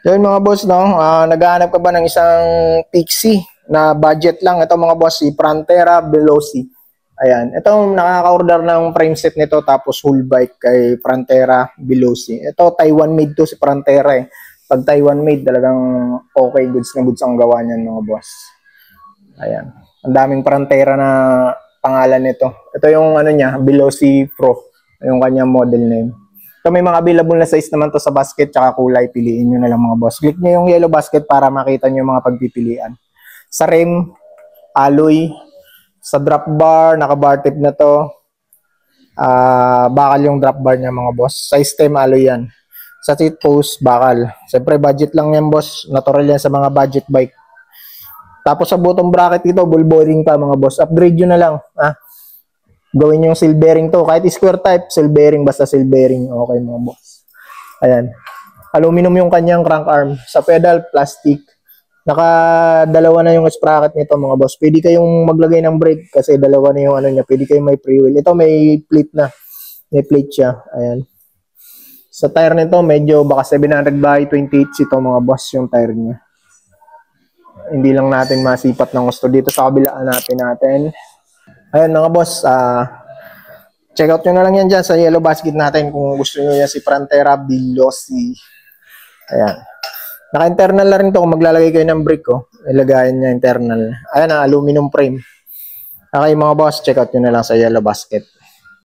Yun mga boss, no? Naghahanap ka ba ng isang Pixie na budget lang? Ito mga boss, si Frontera Veloci. Ayan. Ito, nakaka-order ng frame set nito tapos whole bike kay Frontera Veloci. Ito, Taiwan made to si Frontera eh. Pag Taiwan made, talagang okay, goods na goods ang gawa niyan mga boss. Ayan. Ang daming Frontera na pangalan nito. Ito yung ano niya, Veloci Pro. Yung kanyang model name. So may mga available na size naman to sa basket tsaka kulay. Piliin nyo na lang mga boss. Click nyo yung yellow basket para makita nyo yung mga pagpipilian. Sa rim, alloy. Sa drop bar, naka-bar tip na to. Bakal yung drop bar niya mga boss. Size 10 alloy yan. Sa seat post, bakal. Siyempre budget lang yan boss. Natural yan sa mga budget bike. Tapos sa bottom bracket dito, ball bearing pa mga boss. Upgrade nyo na lang. Gawin yung seal bearing to. Kahit square type, seal bearing, basta seal bearing. Okay mga boss. Ayan. Aluminum yung kanyang crank arm. Sa pedal, plastic. Naka-dalawa na yung sprocket nito mga boss. Pwede kayong maglagay ng brake kasi dalawa na yung ano niya. Pwede kayong may pre-wheel. Ito may plate na. May plate siya. Ayan. Sa tire nito, medyo baka 700 by 28 ito mga boss yung tire niya. Hindi lang natin masipat ng gusto. Dito sa kabilaan natin. Ayan mga boss, check out nyo na lang yan dyan sa yellow basket natin kung gusto nyo yan si Frontera Veloci. Ayan. Naka-internal na rin to kung maglalagay kayo ng brick ilagayin niya internal. Ayan aluminum frame. Okay mga boss, check out nyo na lang sa yellow basket.